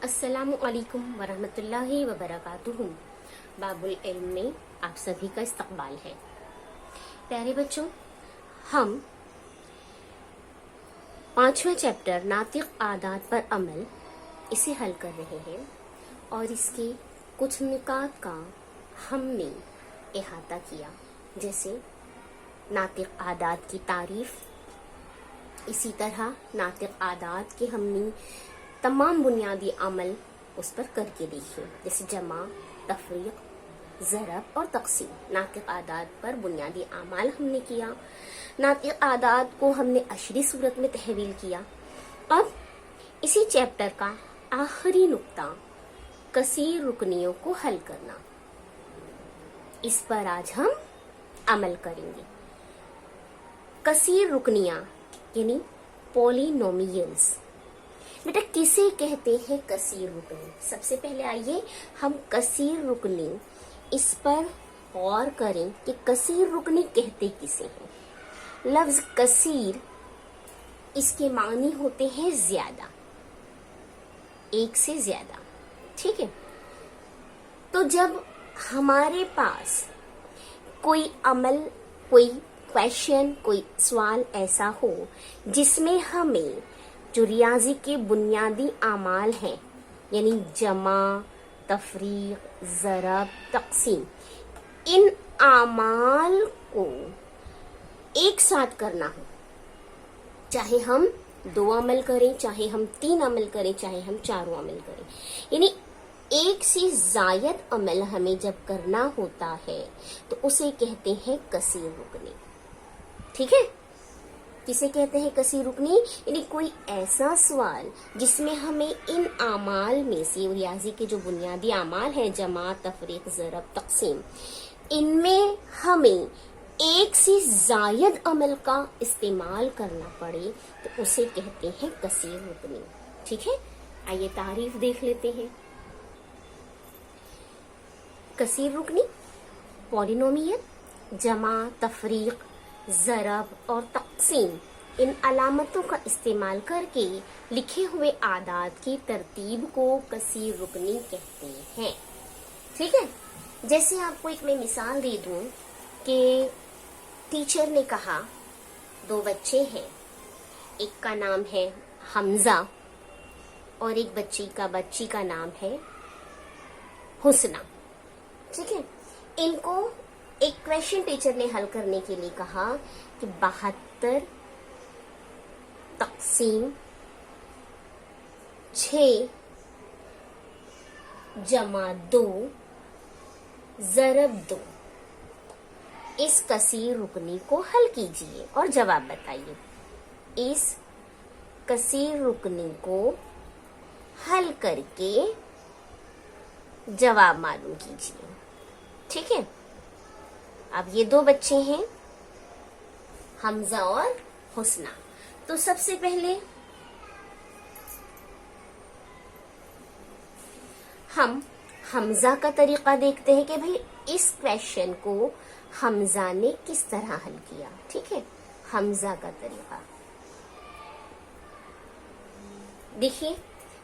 अस्सलामु अलैकुम वरहमतुल्लाहि वबरकातुहू। बाबुल इल्म में आप सभी का इस्तकबाल है। प्यारे बच्चों, हम 5वां चैप्टर नातिक आदात पर अमल इसे हल कर रहे हैं और इसके कुछ निकात का हमने इहाता किया, जैसे नातिक आदात की तारीफ। इसी तरह नातिक आदात के हमने तमाम बुनियादी अमल उस पर करके देखे, जैसे जमा, तफरीक, ज़रब और तक़सीम। नातिक आदात पर बुनियादी अमाल हमने किया। नातिक आदात को हमने अशरी सूरत में तहवील किया। अब इसी चैप्टर का आखिरी नुक्ता कसीर रुकनियों को हल करना, इस पर आज हम अमल करेंगे। कसीर रुकनियां यानी पॉलिनोमियल्स। बेटा किसे कहते हैं कसीर रुकनी? सबसे पहले आइए हम कसीर रुकनी इस पर गौर करें कि कसीर रुकनी कहते किसे हैं। लफ्ज कसीर इसके मानी होते हैं ज्यादा, एक से ज्यादा। ठीक है, तो जब हमारे पास कोई अमल, कोई क्वेश्चन, कोई सवाल ऐसा हो जिसमें हमें जो रियाजी के बुनियादी आमाल हैं, यानी जमा, तफरीक, ज़रब, तक़सीम, इन आमाल को एक साथ करना हो, चाहे हम 2 अमल करें, चाहे हम 3 अमल करें, चाहे हम 4 अमल करें, यानी एक से जायद अमल हमें जब करना होता है तो उसे कहते हैं कसीर रुकनी। ठीक है, किसे कहते हैं कसीर रुकनी? यानी कोई ऐसा सवाल जिसमें हमें इन आमाल में से, रियाजी के जो बुनियादी आमाल हैं, जमा, तफरीक, ज़रब, तक़सीम, इनमें हमें एक से जायद अमल का इस्तेमाल करना पड़े तो उसे कहते हैं कसीर रुकनी। ठीक है, आइए तारीफ देख लेते हैं। कसीर रुकनी पॉलिनोमियल, जमा, तफरीक, ज़रब और तक़सीम, इन अलामतों का इस्तेमाल करके लिखे हुए आदात की तरतीब को कसीर रुकनी कहते हैं। ठीक है, जैसे आपको एक मैं मिसाल दे दूं कि टीचर ने कहा 2 बच्चे हैं, एक का नाम है हमजा और एक बच्ची का नाम है हुस्ना। ठीक है, इनको एक क्वेश्चन टीचर ने हल करने के लिए कहा कि 72 तक़सीम 6 जमा 2 ज़रब 2, इस कसीर रुकनी को हल कीजिए और जवाब बताइए। इस कसीर रुकनी को हल करके जवाब मालूम कीजिए। ठीक है, अब ये 2 बच्चे हैं, हमजा और हुस्ना। तो सबसे पहले हम हमजा का तरीका देखते हैं कि भाई इस क्वेश्चन को हमजा ने किस तरह हल किया। ठीक है, हमजा का तरीका देखिए।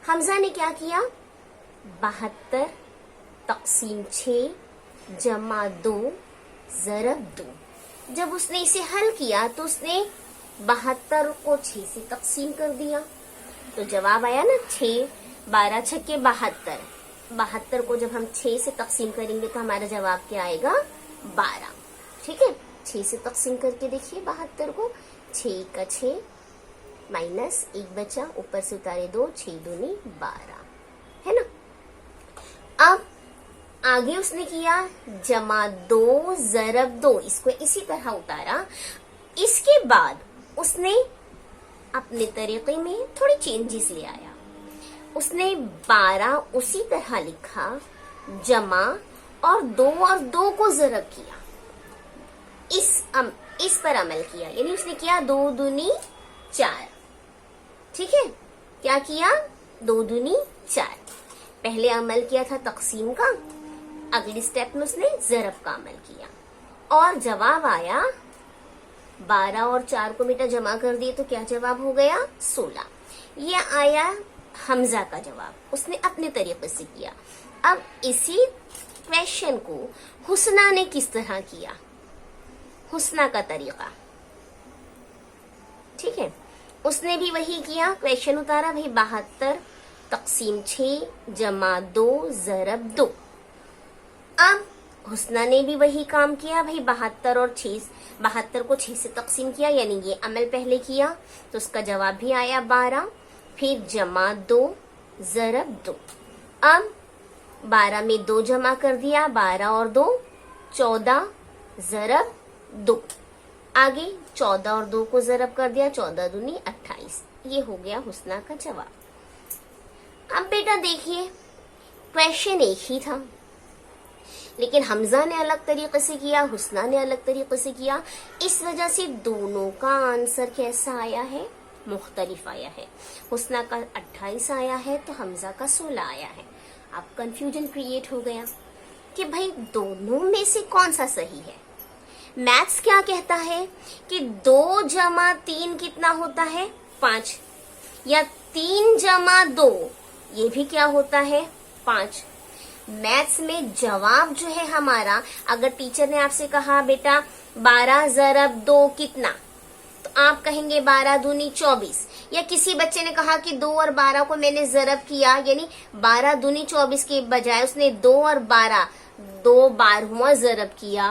हमजा ने क्या किया? 72 तक़सीम 6 जमा 2 ज़रब 2। जब उसने इसे हल किया तो उसने 72 को 6 से तक़सीम कर दिया, तो जवाब आया ना 6, 12 छक्के 72। 72 को जब हम 6 से तक़सीम करेंगे तो हमारा जवाब क्या आएगा? 12। ठीक है, 6 से तक़सीम करके देखिए 72 को, 6 का 6 माइनस 1 बचा, ऊपर से उतारे 2, 6 दूनी 12, है ना। अब आगे उसने किया जमा 2 ज़रब 2, इसको इसी तरह उतारा। इसके बाद उसने अपने तरीके में थोड़ी चेंजेस ले आया। उसने 12 उसी तरह लिखा, जमा और 2 को ज़रब किया, इस पर अमल किया, यानी उसने किया 2 दूनी 4। ठीक है, क्या किया? 2 दूनी 4। पहले अमल किया था तक़सीम का, अगली स्टेप में उसने ज़रब का अमल किया और जवाब आया 12 और 4 को बेटा जमा कर दिए तो क्या जवाब हो गया? 16। ये आया हमजा का जवाब उसने अपने तरीके से किया। अब इसी क्वेश्चन को हुस्ना ने किस तरह किया, हुस्ना का तरीका, ठीक है। उसने भी वही किया, क्वेश्चन उतारा भाई 72 तक़सीम 6 जमा 2 ज़रब 2। अब हुस्ना ने भी वही काम किया भाई 72 और 6, 72 को 6 से तक़सीम किया, यानी ये अमल पहले किया तो उसका जवाब भी आया 12, फिर जमा 2 ज़रब 2। अब 12 में 2 जमा कर दिया, 12 और 2 14 ज़रब 2। आगे 14 और 2 को ज़रब कर दिया, 14 दूनी 28। ये हो गया हुस्ना का जवाब। अब बेटा देखिए क्वेश्चन एक ही था, लेकिन हमजा ने अलग तरीके से किया, हुस्ना ने अलग तरीके से किया। इस वजह से दोनों का आंसर कैसा आया है, मुख्तलिफ आया है। हुस्ना का 28 आया है तो हमजा का 16 आया है। अब कंफ्यूजन क्रिएट हो गया कि भाई दोनों में से कौन सा सही है। मैथ्स क्या कहता है कि 2 जमा 3 कितना होता है 5, या 3 जमा 2 ये भी क्या होता है 5। मैथ्स में जवाब जो है हमारा, अगर टीचर ने आपसे कहा बेटा 12 ज़रब 2 कितना, तो आप कहेंगे 12 दूनी 24, या किसी बच्चे ने कहा कि 2 और 12 को मैंने ज़रब किया, यानी 12 दूनी 24 के बजाय उसने 2 और 12 2 12वां ज़रब किया,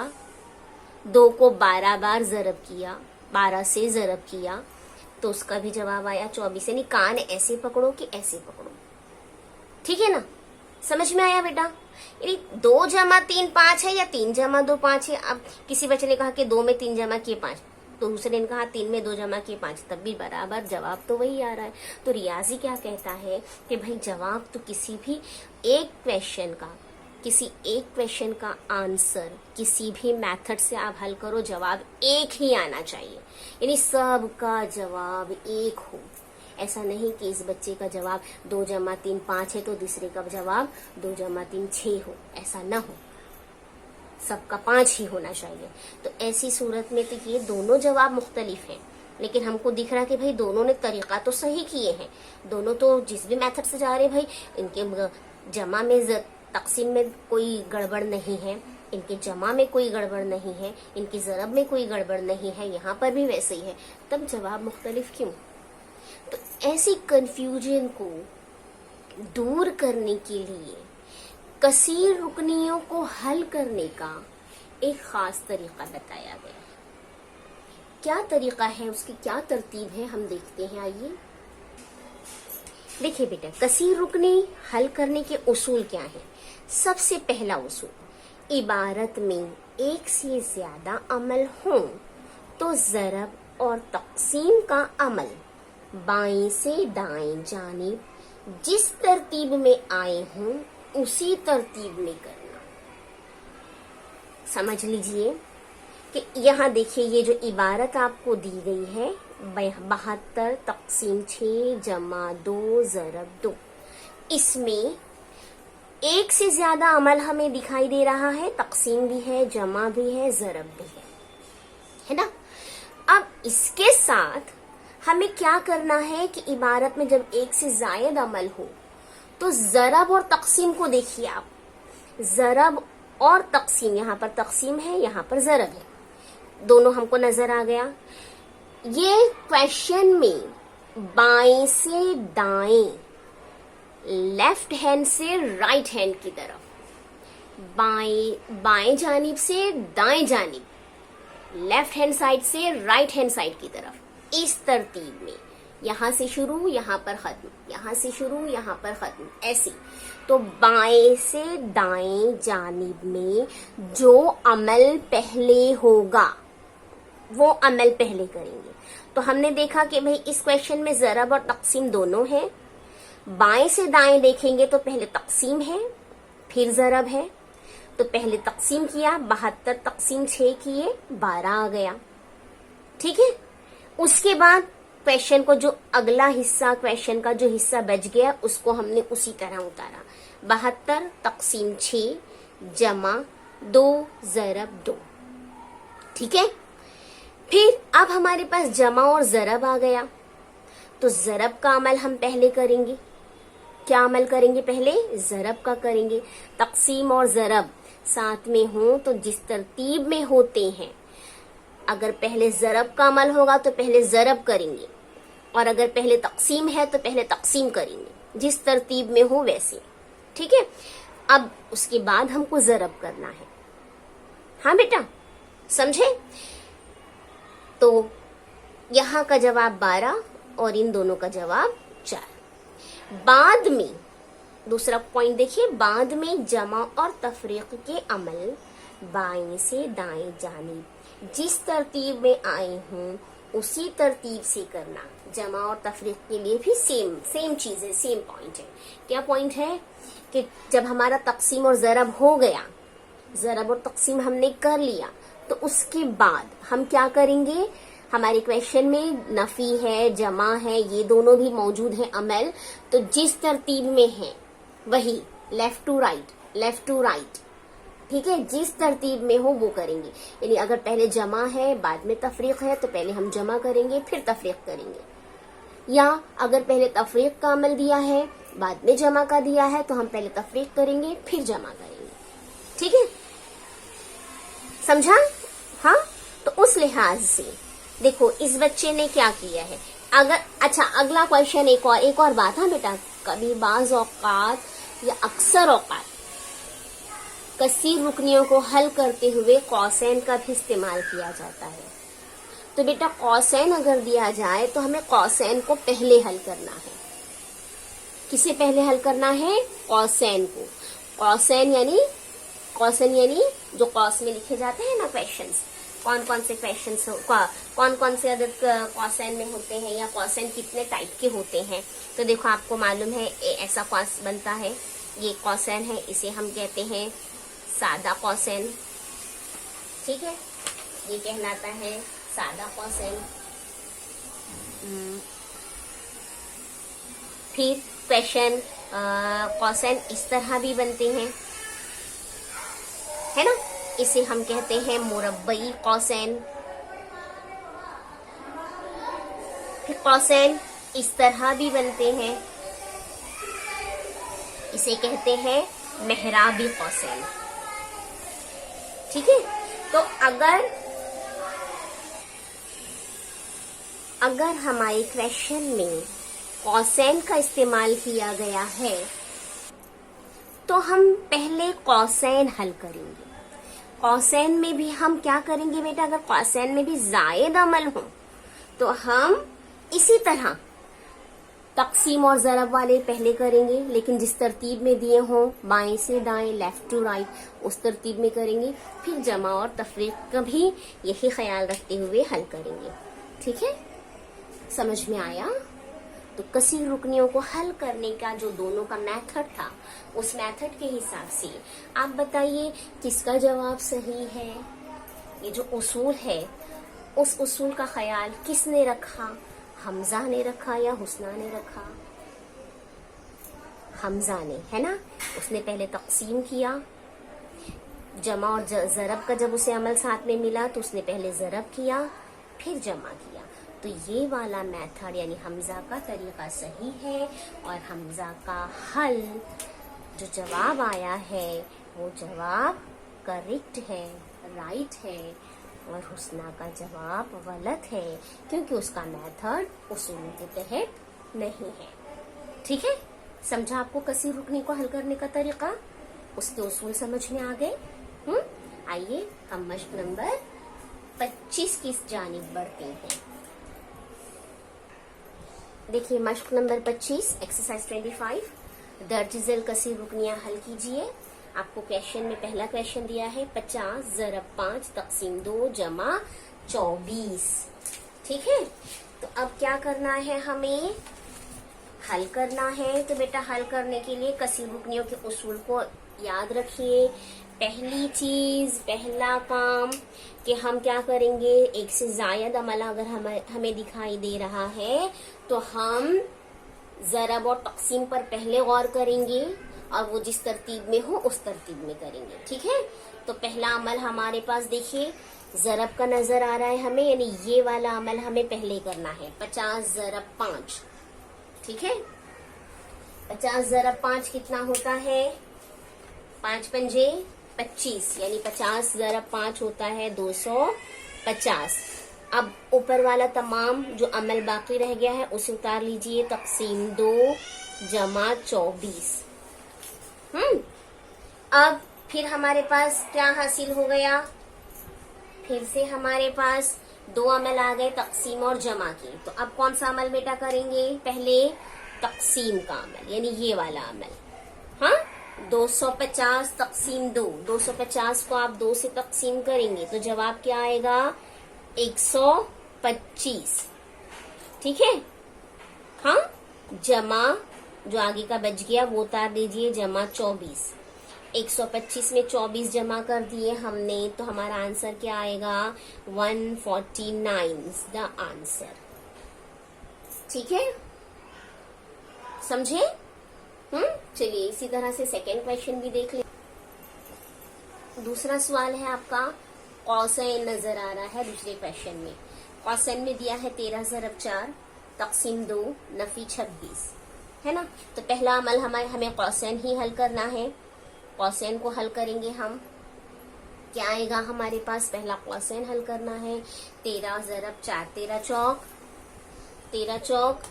2 को 12 बार ज़रब किया, 12 से ज़रब किया, तो उसका भी जवाब आया 24। यानी कान ऐसे पकड़ो कि ऐसे पकड़ो, ठीक है ना, समझ में आया बेटा। यानी 2 जमा 3 5 है, या 3 जमा 2 5 है। अब किसी बच्चे ने कहा कि 2 में 3 जमा किए 5, तो दूसरे ने कहा 3 में 2 जमा किए 5, तब भी बराबर जवाब तो वही आ रहा है। तो रियाजी क्या कहता है कि भाई जवाब तो किसी भी एक क्वेश्चन का, किसी एक क्वेश्चन का आंसर किसी भी मेथड से आप हल करो, जवाब एक ही आना चाहिए, यानी सबका जवाब एक हो। ऐसा नहीं कि इस बच्चे का जवाब 2 जमा 3 5 है तो दूसरे का जवाब 2 जमा 3 6 हो, ऐसा ना हो, सबका 5 ही होना चाहिए। तो ऐसी सूरत में तो ये दोनों जवाब मुख्तलिफ हैं, लेकिन हमको दिख रहा कि भाई दोनों ने तरीका तो सही किए हैं, दोनों तो जिस भी मेथड से जा रहे भाई, इनके जमा में तक़सीम में कोई गड़बड़ नहीं है, इनके जमा में कोई गड़बड़ नहीं है, इनकी ज़रब में कोई गड़बड़ नहीं है, यहाँ पर भी वैसे ही है, तब जवाब मुख्तलिफ क्यों। तो ऐसी कंफ्यूजन को दूर करने के लिए कसीर रुकनियों को हल करने का एक खास तरीका बताया गया है। क्या तरीका है, उसकी क्या तरतीब है, हम देखते हैं, आइए। देखिए बेटा, कसीर रुकनी हल करने के उसूल क्या है। सबसे पहला उसूल, इबारत में एक से ज्यादा अमल हो तो ज़रब और तक़सीम का अमल बाएं से दाएं जानिब जिस तरतीब में आए हों उसी तरतीब में करना। समझ लीजिए कि यहाँ देखिए ये जो इबारत आपको दी गई है 72 तक़सीम 6 जमा 2 ज़रब 2, इसमें एक से ज्यादा अमल हमें दिखाई दे रहा है, तक़सीम भी है, जमा भी है, ज़रब भी है ना। अब इसके साथ हमें क्या करना है कि इबारत में जब एक से जायद अमल हो तो ज़रब और तक़सीम को देखिए आप, ज़रब और तक़सीम, यहाँ पर तक़सीम है, यहाँ पर ज़रब है, दोनों हमको नजर आ गया। ये क्वेश्चन में बाएं से दाएं, लेफ्ट हैंड से राइट हैंड की तरफ, बाएं जानिब से दाएं जानिब, लेफ्ट हैंड साइड से राइट हैंड साइड की तरफ, इस तरतीब में, यहां से शुरू यहां पर खत्म, यहां से शुरू यहां पर खत्म, ऐसे। तो बाएं से दाएं जानिब में जो अमल पहले होगा वो अमल पहले करेंगे। तो हमने देखा कि भाई इस क्वेश्चन में ज़रब और तक़सीम दोनों है। बाएं से दाएं देखेंगे तो पहले तक़सीम है फिर ज़रब है, तो पहले तक़सीम किया, 72 तक़सीम 6 किए, 12 आ गया, ठीक है। उसके बाद क्वेश्चन को जो अगला हिस्सा, क्वेश्चन का जो हिस्सा बच गया उसको हमने उसी तरह उतारा, 72 तक़सीम 6 जमा 2 ज़रब 2, ठीक है। फिर अब हमारे पास जमा और ज़रब आ गया, तो ज़रब का अमल हम पहले करेंगे, क्या अमल करेंगे? पहले ज़रब का करेंगे। तकसीम और ज़रब साथ में हो तो जिस तरतीब में होते हैं, अगर पहले ज़रब का अमल होगा तो पहले ज़रब करेंगे, और अगर पहले तकसीम है तो पहले तकसीम करेंगे, जिस तरतीब में हो वैसे। ठीक है, अब उसके बाद हमको ज़रब करना है। हाँ बेटा, समझे? तो यहाँ का जवाब 12 और इन दोनों का जवाब 4। बाद में दूसरा पॉइंट देखिए, बाद में जमा और तफरीक के अमल बाएं से दाएं जानिब जिस तरतीब में आए हों उसी तरतीब से करना। जमा और तफरीक के लिए भी सेम चीज है, सेम पॉइंट है। क्या पॉइंट है कि जब हमारा तकसीम और ज़रब हो गया, ज़रब और तकसीम हमने कर लिया, तो उसके बाद हम क्या करेंगे? हमारे क्वेश्चन में नफी है, जमा है, ये दोनों भी मौजूद है अमल, तो जिस तरतीब में है वही लेफ्ट टू राइट, ठीक है, जिस तरतीब में हो वो करेंगे। यानी अगर पहले जमा है बाद में तफरीक है तो पहले हम जमा करेंगे फिर तफरीक करेंगे, या अगर पहले तफरीक का अमल दिया है बाद में जमा का दिया है तो हम पहले तफरीक करेंगे फिर जमा करेंगे। ठीक है, समझा? हाँ, तो उस लिहाज से देखो इस बच्चे ने क्या किया है। अगर अच्छा, अगला क्वेश्चन एक और बात है बेटा, कभी बाज औकात या अक्सर औकात कसीर रुकनियों को हल करते हुए कौसैन का भी इस्तेमाल किया जाता है। तो बेटा कौसैन अगर दिया जाए तो हमें कौसैन को पहले हल करना है। किसे पहले हल करना है? कौसैन को। कौसैन यानी जो कौस में लिखे जाते हैं ना क्वेश्चंस, कौन कौन से क्वेश्चंस, कौन कौन से अदद कौसैन में होते हैं या कौसैन कितने टाइप के होते हैं। तो देखो आपको मालूम है ऐसा कौस बनता है, ये कौसैन है, इसे हम कहते हैं सादा कौसैन। ठीक है, ये कहलाता है सादा कौसैन। फिर क्वेश्चन कौसैन इस तरह भी बनते हैं, है ना, इसे हम कहते हैं मुरब्बई कौसैन। फिर कौसैन इस तरह भी बनते हैं, इसे कहते हैं मेहराबी कौसैन। ठीक है, तो अगर हमारे क्वेश्चन में कौसैन का इस्तेमाल किया गया है तो हम पहले कौसैन हल करेंगे। कौसैन में भी हम क्या करेंगे बेटा? अगर कौसैन में भी जायद अमल हो तो हम इसी तरह तकसीम और ज़रब वाले पहले करेंगे, लेकिन जिस तरतीब में दिए हों बाएं से दाएं, लेफ्ट टू राइट, उस तरतीब में करेंगे। फिर जमा और तफरीक का भी यही ख्याल रखते हुए हल करेंगे। ठीक है, समझ में आया? तो कसीर रुकनियों को हल करने का जो दोनों का मेथड था, उस मेथड के हिसाब से आप बताइए किसका जवाब सही है। ये जो उसूल है, उस उसूल का ख्याल किसने रखा? हमजा ने रखा या हुस्ना ने रखा? हमजा ने, है ना। उसने पहले तकसीम किया, जमा और ज़रब का जब उसे अमल साथ में मिला तो उसने पहले ज़रब किया फिर जमा किया। तो ये वाला मेथड यानी हमजा का तरीका सही है, और हमजा का हल जो जवाब आया है वो जवाब करेक्ट है, राइट है, और हुस्ना का जवाब गलत है क्योंकि उसका मेथड उसूल के तहत नहीं है। ठीक है, समझा आपको कसीर रुकनी को हल करने का तरीका, उसके उसूल समझ में आ गए। आइए हम मश्क नंबर 25 की जानिब बढ़ते हैं। देखिए मश्क नंबर 25 एक्सरसाइज 25 दर्ज झेल कसीर रुकनियां हल कीजिए। आपको क्वेश्चन में पहला क्वेश्चन दिया है 50 ज़रब 5 तकसीम 2 जमा 24। ठीक है, तो अब क्या करना है, हमें हल करना है। तो बेटा हल करने के लिए कसीर रुकनियों के उसूल को याद रखिए। पहली चीज, पहला काम कि हम क्या करेंगे, एक से जायद अमल अगर हमें दिखाई दे रहा है तो हम ज़रब और तकसीम पर पहले गौर करेंगे और वो जिस तरतीब में हो उस तरतीब में करेंगे। ठीक है, तो पहला अमल हमारे पास देखिए ज़रब का नजर आ रहा है हमें, यानी ये वाला अमल हमें पहले करना है 50 ज़रब 5। ठीक है, 50 ज़रब 5 कितना होता है? 5 पंजे 25, यानी 50 ज़रब 5 होता है 250। अब ऊपर वाला तमाम जो अमल बाकी रह गया है उसे उतार लीजिए। तक़सीम 2 जमा 24। अब फिर हमारे पास क्या हासिल हो गया? फिर से हमारे पास 2 अमल आ गए, तक़सीम और जमा की। तो अब कौन सा अमल बेटा करेंगे? पहले तक़सीम का अमल, यानी ये वाला अमल। हाँ, 250 तक़सीम 2, 250 को आप 2 से तक़सीम करेंगे तो जवाब क्या आएगा? 125। ठीक है। हाँ, जमा जो आगे का बच गया वो उतार दीजिए, जमा 24। 125 में 24 जमा कर दिए हमने तो हमारा आंसर क्या आएगा? 149 द आंसर। ठीक है, समझे? चलिए इसी तरह से सेकेंड क्वेश्चन भी देख ले। दूसरा सवाल है आपका, कौसैन नजर आ रहा है दूसरे क्वेश्चन में। कौसैन में दिया है 13 ज़रब 4 तक़सीम 2 नफी 26, है ना। तो पहला अमल हमें कौसैन ही हल करना है। कौसैन को हल करेंगे हम, क्या आएगा हमारे पास? पहला कौसैन हल करना है। 13 ज़रब 4, 13 चौक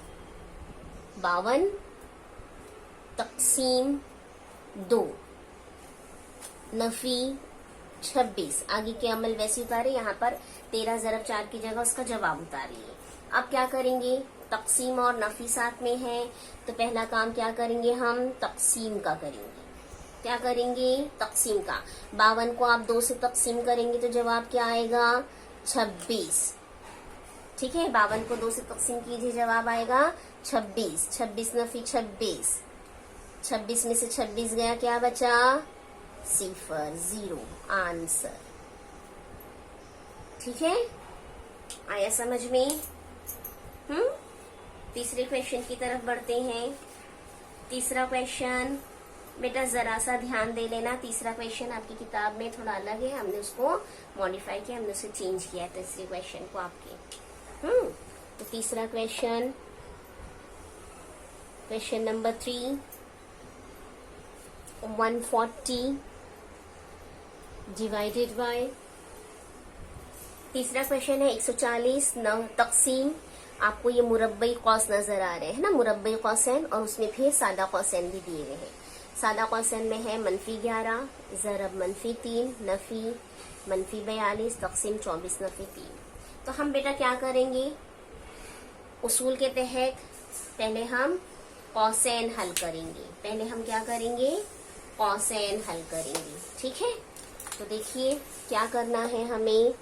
52 तक़सीम 2 नफी 26। आगे के अमल वैसे उतारे, यहाँ पर 13 ज़रब 4 की जगह उसका जवाब उतारिए। अब क्या करेंगे? तक़सीम और नफी साथ में है तो पहला काम क्या करेंगे हम? तक़सीम का करेंगे। क्या करेंगे? तक़सीम का। 52 को आप 2 से तक़सीम करेंगे तो जवाब क्या आएगा? 26। ठीक है, 52 को 2 से तक़सीम कीजिए, जवाब आएगा 26। 26 नफी 26, 26 में से 26 गया, क्या बचा? 0 आंसर। ठीक है, आया समझ में? तीसरे क्वेश्चन की तरफ बढ़ते हैं। तीसरा क्वेश्चन बेटा जरा सा ध्यान दे लेना। तीसरा क्वेश्चन आपकी किताब में थोड़ा अलग है, हमने उसको मॉडिफाई किया, हमने उसे चेंज किया तीसरे क्वेश्चन को आपके। तो तीसरा question, question number 3, 140 divided by. तीसरा क्वेश्चन है 140 9 तक़सीम। आपको ये मुरब्बई कौस नजर आ रहे हैं ना, मुरब्बई कौसैन, और उसमें फिर सादा कौसैन भी दिए हुए हैं। सादा कौसैन में है -11 ज़रब -3 नफी -42 तक़सीम 24 नफी 3। तो हम बेटा क्या करेंगे? उसूल के तहत पहले हम कौसैन हल करेंगे। पहले हम क्या करेंगे? कौसैन हल करेंगे। ठीक है, तो देखिए क्या करना है हमें।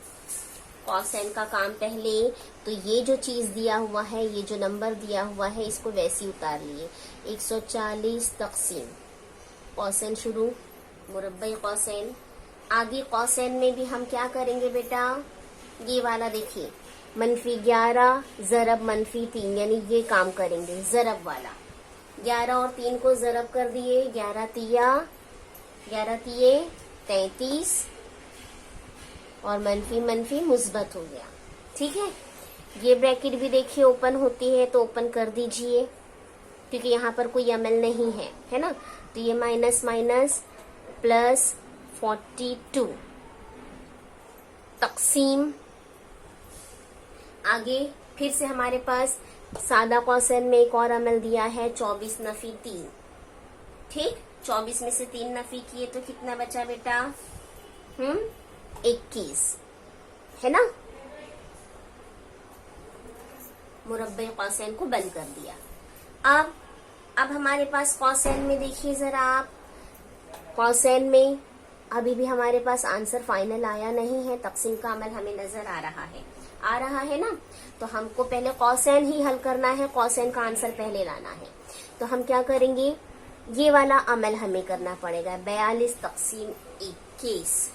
कौसैन का काम पहले तो ये जो चीज दिया हुआ है, ये जो नंबर दिया हुआ है, इसको वैसे उतार लिए। 140 तक़सीम कौसैन शुरू, मुरब्बई कौसैन। आगे कौसैन में भी हम क्या करेंगे बेटा? ये वाला देखिए, -11 ज़रब -3, यानी ये काम करेंगे जरब वाला। 11 और 3 को जरब कर दिए, 11 तिये 33 और मनफी मुस्बत हो गया। ठीक है, ये ब्रैकेट भी देखिए ओपन होती है तो ओपन कर दीजिए, क्योंकि यहाँ पर कोई अमल नहीं है ना। तो ये माइनस प्लस 42 तक़सीम। आगे फिर से हमारे पास सादा कौसैन में एक और अमल दिया है 24 नफी 3। ठीक, 24 में से 3 नफी किए तो कितना बचा बेटा? 21, है ना। मुरब्बे कौसैन को बंद कर दिया। अब हमारे पास कौसैन में देखिए जरा आप, कौसैन में अभी भी हमारे पास आंसर फाइनल आया नहीं है। तक़सीम का अमल हमें नजर आ रहा है ना। तो हमको पहले कौसैन ही हल करना है, कौसैन का आंसर पहले लाना है। तो हम क्या करेंगे? ये वाला अमल हमें करना पड़ेगा, 42 तक़सीम 21।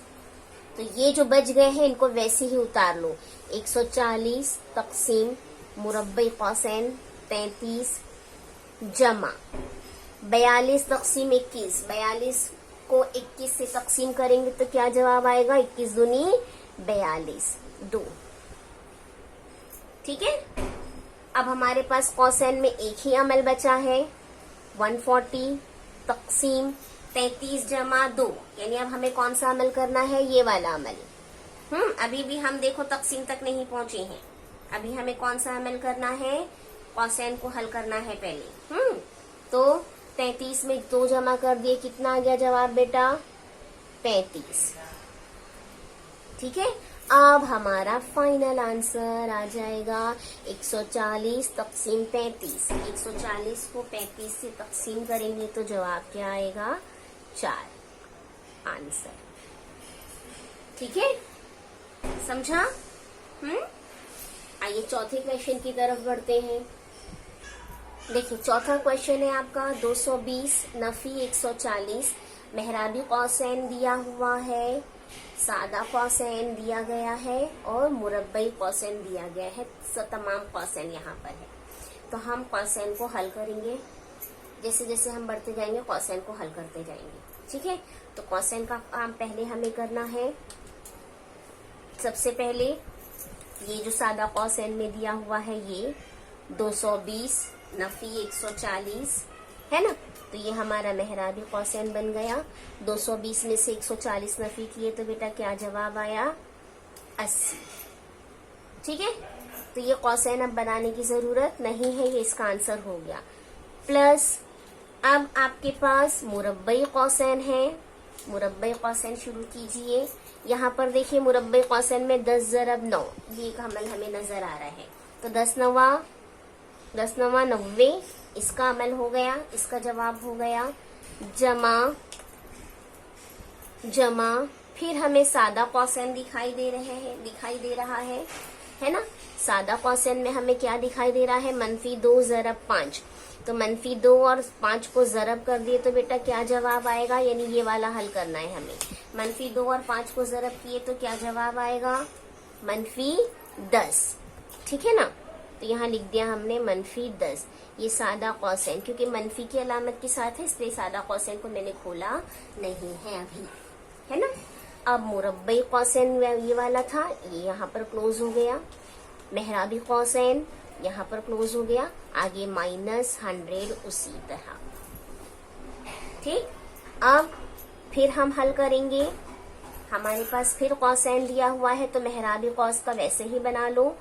तो ये जो बच गए हैं इनको वैसे ही उतार लो। 140 तक़सीम मुरब्बई कौसैन 33 जमा 42 तक़सीम 21। 42 को 21 से तक़सीम करेंगे तो क्या जवाब आएगा? 21 दूनी 42 2। ठीक है, अब हमारे पास कौसैन में एक ही अमल बचा है, 140 तकसीम 33 जमा 2, यानी अब हमें कौन सा अमल करना है, ये वाला अमल। अभी भी हम देखो तकसीम तक नहीं पहुंचे हैं, अभी हमें कौन सा अमल करना है, कॉसेन को हल करना है पहले। तो 33 में 2 जमा कर दिए, कितना आ गया जवाब बेटा, 35। ठीक है, अब हमारा फाइनल आंसर आ जाएगा 140 तकसीम 35। 140 को 35 से तकसीम करेंगे तो जवाब क्या आएगा, 4 आंसर। ठीक है, समझा? आइए चौथे क्वेश्चन की तरफ बढ़ते हैं। देखिए चौथा क्वेश्चन है आपका 220 नफी 140, मेहराबी कौसैन दिया हुआ है, सादा कौसैन दिया गया है और मुरब्बई कौसैन दिया गया है। तमाम कौसैन यहाँ पर है, तो हम कौसैन को हल करेंगे। जैसे जैसे हम बढ़ते जाएंगे कौसैन को हल करते जाएंगे। ठीक है, तो कौसैन का काम पहले हमें करना है। सबसे पहले ये जो सादा कौसैन में दिया हुआ है ये 220 नफी 140 है ना, तो ये हमारा मेहराबी कौसैन बन गया। 220 में से 140 नफी किए तो बेटा क्या जवाब आया, 80। ठीक है, तो ये कौसैन अब बनाने की जरूरत नहीं है, ये इसका आंसर हो गया। प्लस अब आपके पास मुरब्बई कौसैन है, मुरब्बई कौसैन शुरू कीजिए। यहाँ पर देखिए मुरब्बई कौसैन में 10 ज़रब 9 ये एक अमल हमें नजर आ रहा है, तो 10 नवा 90, इसका अमल हो गया, इसका जवाब हो गया। जमा फिर हमें सादा कौसैन दिखाई दे रहा है ना। सादा कौसैन में हमें क्या दिखाई दे रहा है, -2 ज़रब 5, तो -2 और 5 को ज़रब कर दिए तो बेटा क्या जवाब आएगा, यानी ये वाला हल करना है हमें। -2 और 5 को ज़रब किए तो क्या जवाब आएगा, -10। ठीक है ना, तो यहाँ लिख दिया हमने -10। ये सादा कौसैन, क्योंकि मनफी की अलामत के साथ है इसलिए सादा कौसैन को मैंने खोला नहीं है अभी, है ना। अब मुरब्बई कौसैन ये वाला था, ये यहाँ पर क्लोज हो गया। मेहराबी कौसैन यहाँ पर क्लोज हो गया, आगे -100 उसी तरह। ठीक, अब फिर हम हल करेंगे। हमारे पास फिर कौसैन दिया हुआ है तो मेहराबी कौस का वैसे ही बना लो,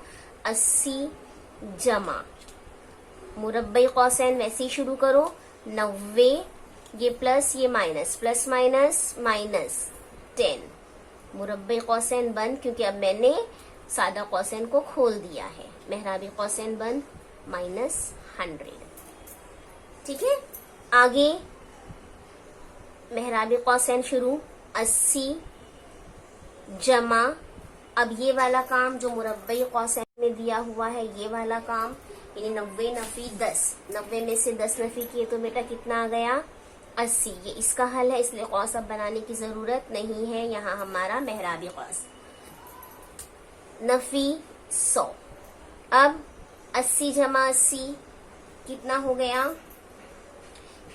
80 जमा मुरब्बई कौसैन वैसे ही शुरू करो, 90, ये प्लस ये माइनस, प्लस माइनस -10। मुरब्बई कौसैन बंद, क्योंकि अब मैंने सादा कौसैन को खोल दिया है। मेहराबी कौसैन बंद, -100। ठीक है, आगे मेहराबी कौसैन शुरू, 80 जमा, अब ये वाला काम जो मुरब्बई कौसैन में दिया हुआ है ये वाला काम, यानी 90 नफी 10, 90 में से 10 नफी किए तो बेटा कितना आ गया, 80। ये इसका हल है, इसलिए कौस अब बनाने की जरूरत नहीं है। यहाँ हमारा मेहराबी कौस नफी 100। अब 80 जमा 80 कितना हो गया,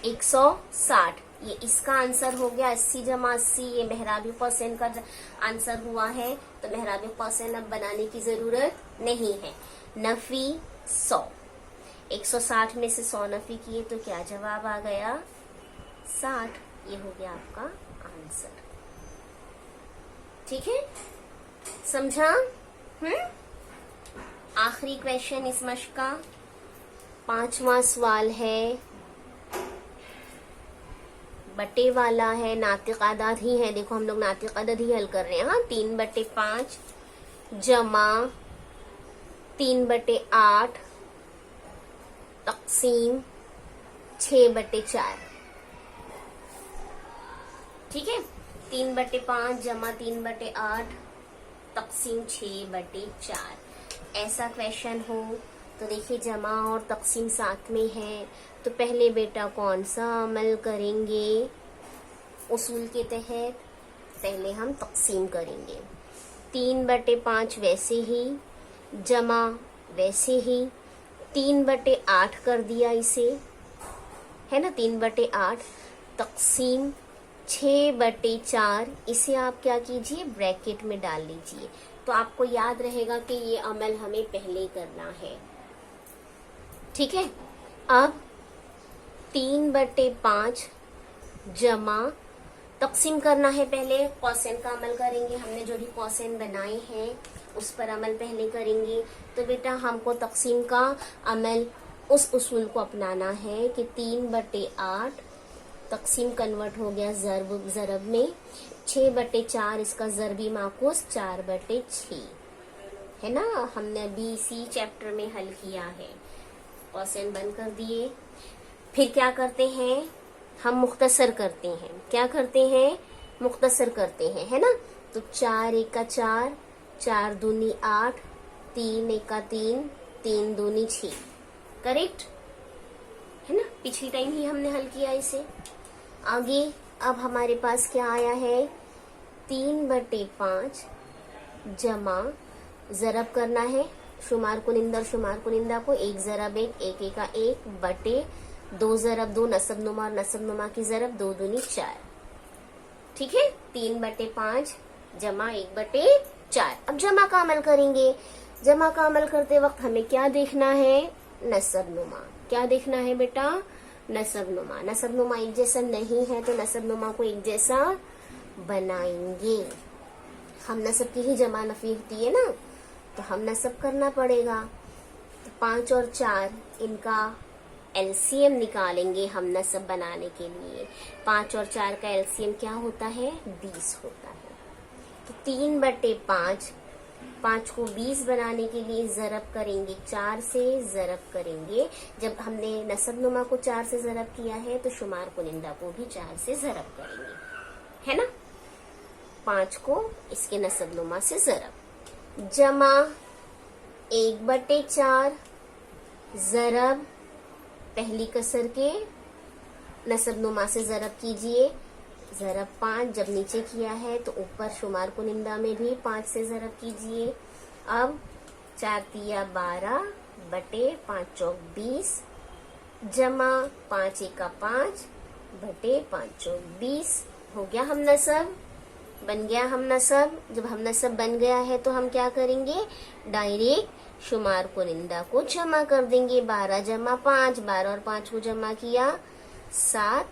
160। ये इसका आंसर हो गया 80 जमा 80, ये मेहराबी कौसैन का आंसर हुआ है, तो मेहराबी कौसैन अब बनाने की जरूरत नहीं है। नफी 100, 160 में से 100 नफी किए तो क्या जवाब आ गया, 60। ये हो गया आपका आंसर। ठीक है, समझा? आखिरी क्वेश्चन इस मश्क का 5वां सवाल है, बटे वाला है, नातिक आदाद ही है। देखो हम लोग नातिक आदाद ही हल कर रहे हैं। हाँ, 3/5 जमा 3/8 तकसीम 6/4। ठीक है, 3/5 जमा 3/8 तकसीम 6/4। ऐसा क्वेश्चन हो तो देखिए जमा और तकसीम साथ में है, तो पहले बेटा कौन सा अमल करेंगे, उसूल के तहत पहले हम तकसीम करेंगे। 3/5 वैसे ही, जमा वैसे ही, 3/8 कर दिया इसे, है ना, 3/8 तकसीम 6/4। इसे आप क्या कीजिए, ब्रैकेट में डाल लीजिए, तो आपको याद रहेगा कि ये अमल हमें पहले करना है। ठीक है, अब 3/5 जमा, तकसीम करना है, पहले कौसेन का अमल करेंगे। हमने जो भी कौसेन बनाए हैं उस पर अमल पहले करेंगे। तो बेटा हमको तकसीम का अमल उस उसूल को अपनाना है कि 3/8 तकसीम कन्वर्ट हो गया ज़रब में, 6/4 इसका ज़रबी माकूस 4/6 है ना। हमने अभी इसी चैप्टर में हल किया है। कौसेन बंद कर दिए। फिर क्या करते हैं हम, मुख्तसर करते हैं। क्या करते हैं, मुख्तसर करते हैं, है ना। तो 4 1 4, 4 दूनी 8, 3 1 3, 3 दूनी 6, करेक्ट है ना। पिछली टाइम ही हमने हल किया इसे। आगे अब हमारे पास क्या आया है, 3/5 जमा, ज़रब करना है, शुमार कुनिंदा को, 1 ज़रब 1, 1 1 1 बटे 2 ज़रब 2, नसब नुमा और नसब नुमा की ज़रब 2 दूनी 4, ठीक है। 3/5 जमा 1/4। अब जमा का अमल करेंगे। जमा का अमल करते वक्त हमें क्या देखना है, नसब नुमा। क्या देखना है बेटा, नसब नुमा। नसब नुमा एक जैसा नहीं है तो नसब नुमा को एक जैसा बनाएंगे। हम नसब की ही जमा नफी होती है ना, तो हम नसब करना पड़ेगा। तो 5 और 4 इनका एलसीएम निकालेंगे हम नसब बनाने के लिए। 5 और 4 का एलसीएम क्या होता है, 20 होता है। तो 3/5, 5 को 20 बनाने के लिए ज़रब करेंगे, 4 से ज़रब करेंगे। जब हमने नसब नुमा को 4 से ज़रब किया है तो शुमार कुनिंदा को भी 4 से ज़रब करेंगे, है ना। 5 को इसके नसब नुमा से ज़रब, जमा 1/4 ज़रब पहली कसर के नसब नुमा से ज़रब कीजिए। ज़रब 5 जब नीचे किया है तो ऊपर शुमार कुनिंदा में भी 5 से ज़रब कीजिए। अब 4 तिया 12 बटे 5 चौक 20 जमा 5 1 5 बटे 5 चौक 20 हो गया हम नसब, बन गया हम नसब। जब हम नसब बन गया है तो हम क्या करेंगे, डायरेक्ट शुमार कुनिंदा को जमा कर देंगे। 12 जमा 5, 12 और 5 को जमा किया 7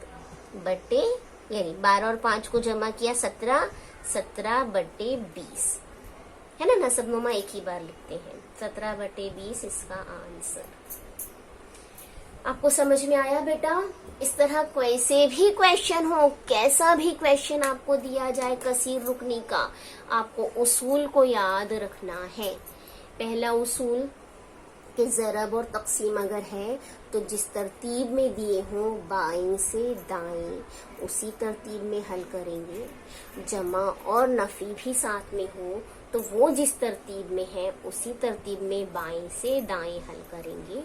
बटे, यानी 12 और 5 को जमा किया 17, 17/20 है ना। नसब नुमा एक ही बार लिखते हैं, 17/20 इसका आंसर। आपको समझ में आया बेटा। इस तरह कैसे भी क्वेश्चन हो, कैसा भी क्वेश्चन आपको दिया जाए कसीर रुकनी का, आपको उसूल को याद रखना है। पहला उसूल कि ज़रब और तकसीम अगर है तो जिस तरतीब में दिए हों बाएं से दाएं उसी तरतीब में हल करेंगे। जमा और नफी भी साथ में हो तो वो जिस तरतीब में है उसी तरतीब में बाएं से दाएं हल करेंगे।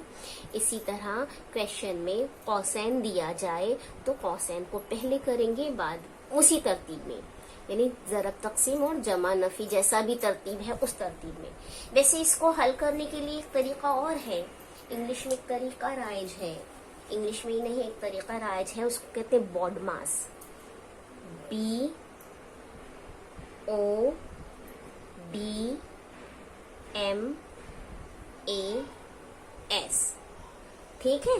इसी तरह क्वेश्चन में कौसैन दिया जाए तो कौसैन को पहले करेंगे, बाद उसी तरतीब में, यानी ज़रब तकसीम और जमा नफी जैसा भी तरतीब है उस तरतीब में। वैसे इसको हल करने के लिए एक तरीका और है, इंग्लिश में एक तरीका राइज है, इंग्लिश में ही नहीं एक तरीका राइज है, उसको कहते हैं बॉडमास, BODMAS, ठीक है।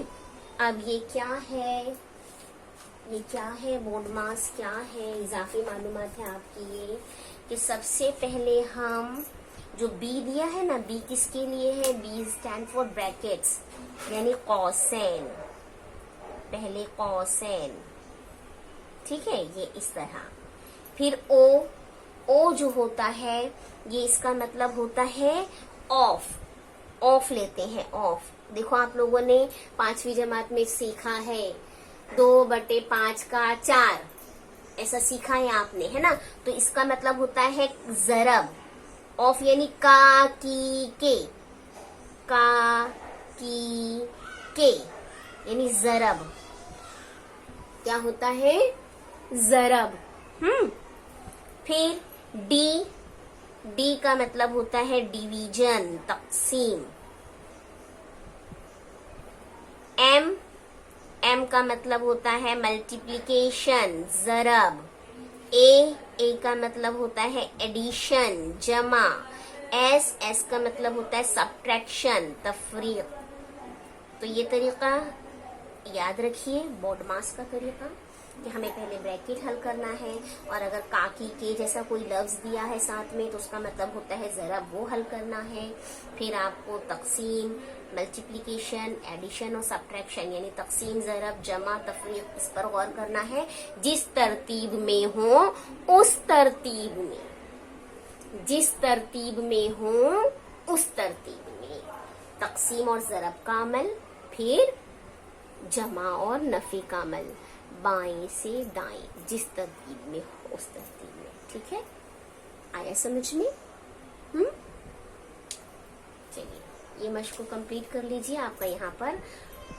अब ये क्या है, ये क्या है बॉडमास, क्या है, इजाफी मालूमात है आपकी ये कि सबसे पहले हम जो बी दिया है ना, बी किसके लिए है, बी स्टैंड फॉर ब्रैकेट्स यानी कौसैन, पहले कौसैन, ठीक है, ये इस तरह। फिर ओ जो होता है ये इसका मतलब होता है ऑफ लेते हैं, ऑफ। देखो आप लोगों ने 5वीं जमात में सीखा है 2/5 का 4, ऐसा सीखा है आपने, है ना। तो इसका मतलब होता है ज़रब, ऑफ यानी का की के यानी ज़रब, क्या होता है, ज़रब। फिर डी का मतलब होता है डिवीजन, तकसीम। एम का मतलब होता है मल्टीप्लिकेशन, ज़रब। ए का मतलब होता है एडिशन, जमा। एस का मतलब होता है सब्ट्रैक्शन, तफरीक। तो ये तरीका याद रखिए बोर्ड मास का तरीका कि हमें पहले ब्रैकेट हल करना है, और अगर काकी के जैसा कोई लफ्ज दिया है साथ में तो उसका मतलब होता है ज़रब, वो हल करना है। फिर आपको तकसीम, मल्टीप्लिकेशन, एडिशन और सब्ट्रैक्शन यानी तकसीम, ज़रब, जमा, तफरीक, इस पर गौर करना है। जिस तरतीब में हो उस तरतीब में, जिस तरतीब में हो उस तरतीब में तकसीम और ज़रब का अमल, फिर जमा और नफी का अमल, बाएं से दाएं, जिस तरतीब में हो उस तरतीब में। ठीक है, आया समझ में? चलिए ये मशक को कंप्लीट कर लीजिए। आपका यहाँ पर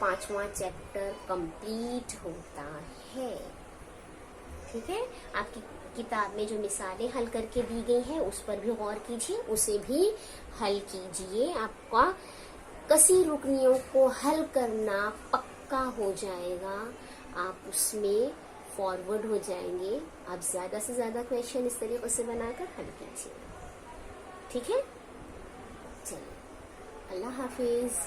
5वां चैप्टर कंप्लीट होता है। ठीक है, आपकी किताब में जो मिसालें हल करके दी गई हैं उस पर भी गौर कीजिए, उसे भी हल कीजिए। आपका कसीर रुकनियों को हल करना पक्का हो जाएगा, आप उसमें फॉरवर्ड हो जाएंगे। आप ज्यादा से ज्यादा क्वेश्चन इस तरीके से बनाकर हल कीजिए। ठीक है, चलिए, अल्लाह हाफिज।